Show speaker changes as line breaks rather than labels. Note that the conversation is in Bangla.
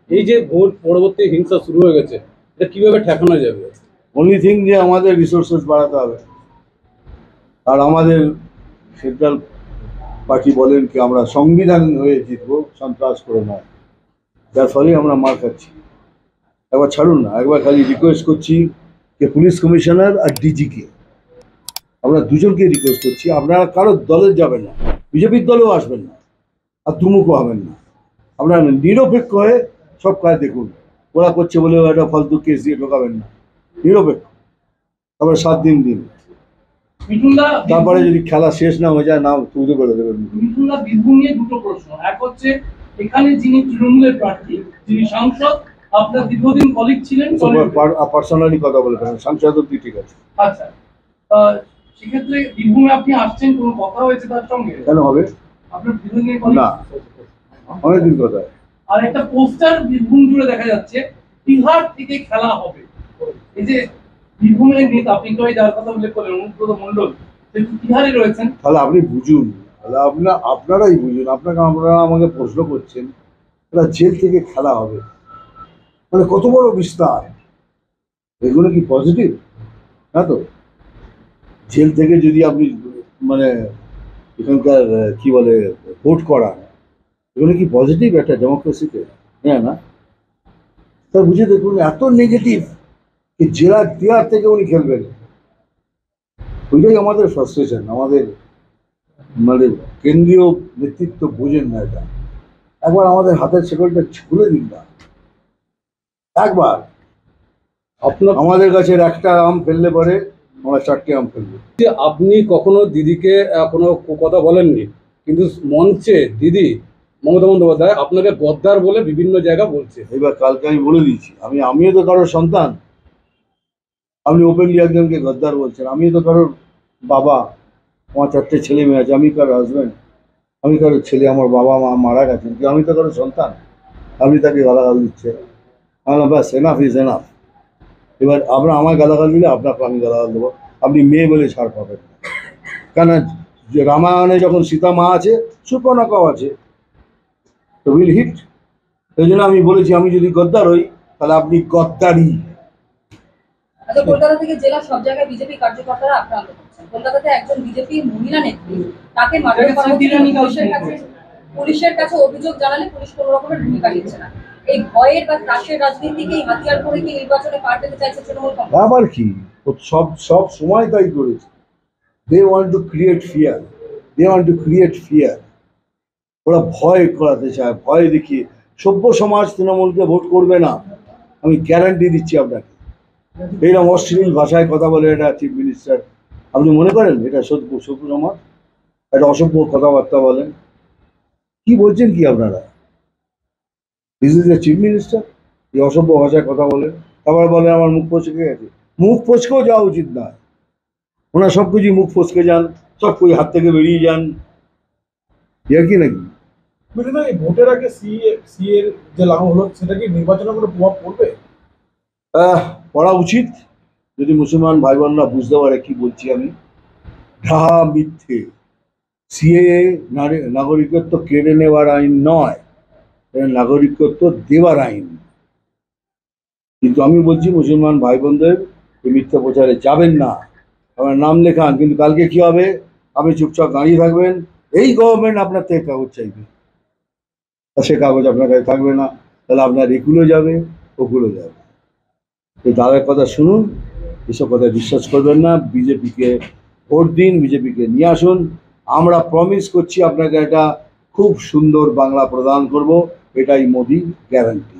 এই যে ভোট পরবর্তী হিংসা শুরু হয়ে গেছে, এটা কিভাবে ঠেকানো যাবে?
অনলি থিং যে আমাদের রিসোর্সেস বাড়াতে হবে। আর আমাদের সেন্ট্রাল পার্টি বলেন কি আমরা সংবিধান হয়ে জিতবো, সন্ত্রাস করে নয়, যার ফলে আমরা মার খাচ্ছি। একবার ছাড়ুন না, একবার খালি রিকোয়েস্ট করছি যে পুলিশ কমিশনার আর ডিজিকে, আমরা দুজনকে রিকোয়েস্ট করছি, আপনারা কারো দলে যাবেন না, বিজেপির দলেও আসবেন না, আর দুমুখও হবেন না। আপনারা নিরপেক্ষ হয়ে সব কাজ দেখুন। ওরা করছে বলে একটা ফালতু কেস দিয়ে ঢোকাবেন না, নিরপেক্ষ। তারপরে 7 দিন দিন, তারপরে যদি খেলা শেষ না হয়ে যায়, নাম তুলে করে দেবেন।
বীরভূম নিয়ে দুটো প্রশ্ন। এক হচ্ছে, এখানে যিনি তৃণমূলের প্রার্থী, যিনি সাংসদ, আপনার দীর্ঘদিন কলিগ ছিলেন,
পার্সোনালি কথা বলে ফেলেন, সাংসদ অব্দি ঠিক আছে।
আচ্ছা, সেক্ষেত্রে বীরভূমে আপনি আসছেন, কোনো কথা হয়েছে তার সঙ্গে?
কেন হবে?
আপনার দীর্ঘদিনের কলিগ
না, অনেকদিন কথা।
আর একটা পোস্টার বীরভূম জুড়ে দেখা যাচ্ছে, বিহার থেকে খেলা হবে। এই যে বীরভূমের নেতা, আপনি যার কথা উল্লেখ করলেন, অনুব্রত মণ্ডল, বিহারে রয়েছেন।
তাহলে আপনি বুঝুন, তাহলে আপনারাই বুঝুন। আপনারা আমাকে প্রশ্ন করছেন এটা জেল থেকে খেলা হবে, মানে কত বড় বিস্তার। এগুলো কি পজিটিভ? না তো। জেল থেকে যদি আপনি মানে এখানকার কি বলে ভোট করান, এগুলো কি পজিটিভ একটা ডেমোক্রেসিতে? হ্যাঁ না, তা বুঝে দেখুন এত নেগেটিভ যে জেলা দেওয়ার থেকে উনি খেলবেন। ওইটাই আমাদের ফ্রাস্ট্রেশন। আমাদের মানে কেন্দ্রীয় নেতৃত্ব বোঝেন না এটা। একবার আমাদের হাতের শেকলটা খুলে দিন না, একবার। আমাদের গাছের একটা আম ফেললে পরে আমরা 4টে আম ফেলবো।
আপনি কখনো দিদিকে কোনো কথা বলেননি, কিন্তু মঞ্চে দিদি মমতা বন্দ্যোপাধ্যায় আপনাকে গদ্দার বলে বিভিন্ন জায়গা বলছে।
এবার কালকে আমি বলে দিচ্ছি, আমিও তো কারোর সন্তান। আপনি ওপেনলি একজনকে গদ্দার বলছেন। আমিও তো কারোর বাবা, আমার 4টে ছেলে মেয়ে আছে। আমি কারোর হাজব্যান্ড, আমি কারোর ছেলে, আমার বাবা মা মারা গেছেন, কিন্তু আমি তো কারোর সন্তান। আপনি তাকে গালাগাল দিচ্ছেন, ব্যাস, এনাফ ইজ এনাফ। এবার আমায় গালাগাল দিলে আপনাকে আমি গালাগাল দেবো। আপনি মেয়ে বলে ছাড় পাবেন না, কেন রামায়ণে যখন সীতা মা আছে, সুপর্ণকাও আছে, তো উইল হিট। এই জন্য আমি বলেছি, আমি যদি গদ্দার হই তাহলে আপনি গদ্দারি।
কলকাতা থেকে জেলা সব জায়গায় বিজেপি কার্যকর্তারা আক্রান্ত করছেন। কলকাতাতে একজন বিজেপি মহিলা নেত্রী, তাকে মার্ডার করা হচ্ছে। পুলিশের কাছে অভিযোগ জানালে পুলিশ কোনো রকমের ভূমিকা নিচ্ছে না। এই ভয়ের বা ত্রাসের রাজনীতিকেই হাতিয়ার করে কি নির্বাচনে পার পেতে চাইছে তৃণমূল কংগ্রেস?
আবার কি, সব সময় তাই করেছে। They want to create fear. ওরা ভয় করাতে চায়, ভয় দেখিয়ে। সভ্য সমাজ তৃণমূলকে ভোট করবে না, আমি গ্যারান্টি দিচ্ছি আপনাকে। এইরকম অশ্লীল ভাষায় কথা বলে এটা চিফ মিনিস্টার, আপনি মনে করেন এটা সভ্য সমাজ? একটা অসভ্য কথাবার্তা বলেন, কি বলছেন কি আপনারা? This is the chief minister, এই অসভ্য ভাষায় কথা বলেন, তারপর বলেন আমার মুখ ফসকে গেছে। মুখ ফসকেও যাওয়া উচিত নয়। ওনার সব কিছুই মুখ ফসকে যান, সব কিছু হাত থেকে বেরিয়ে যান, ইয়ার কি নাকি?
ভোটের আগে সিএর যে লাগু হলো, সেটা কি নির্বাচনে কোনো প্রভাব পড়বে?
পড়া উচিত, যদি মুসলমান ভাই বোনরা বুঝতে পারে কি বলছি আমি। ঢাহা মিথ্যে। সিএ নাগরিকত্ব কেড়ে নেওয়ার আইন নয়, নাগরিকত্ব দেওয়ার আইন। কিন্তু আমি বলছি মুসলমান ভাই বোনদের এই মিথ্যা প্রচারে যাবেন না। আমার নাম লেখান, কিন্তু কালকে কি হবে? আপনি চুপচাপ দাঁড়িয়ে থাকবেন, এই গভর্নমেন্ট আপনার থেকে কাগজ চাইবে, সে কাগজ আপনার কাছে থাকবে না, তাহলে আপনার এগুলো যাবে, ওগুলো যাবে। তো তাদের কথা শুনুন, এসব কথা বিশ্বাস করবেন না। বিজেপিকে ভোট দিন, বিজেপিকে নিয়ে আসুন। আমরা প্রমিস করছি আপনাকে একটা খুব সুন্দর বাংলা প্রদান করব, এটাই মোদি গ্যারান্টি।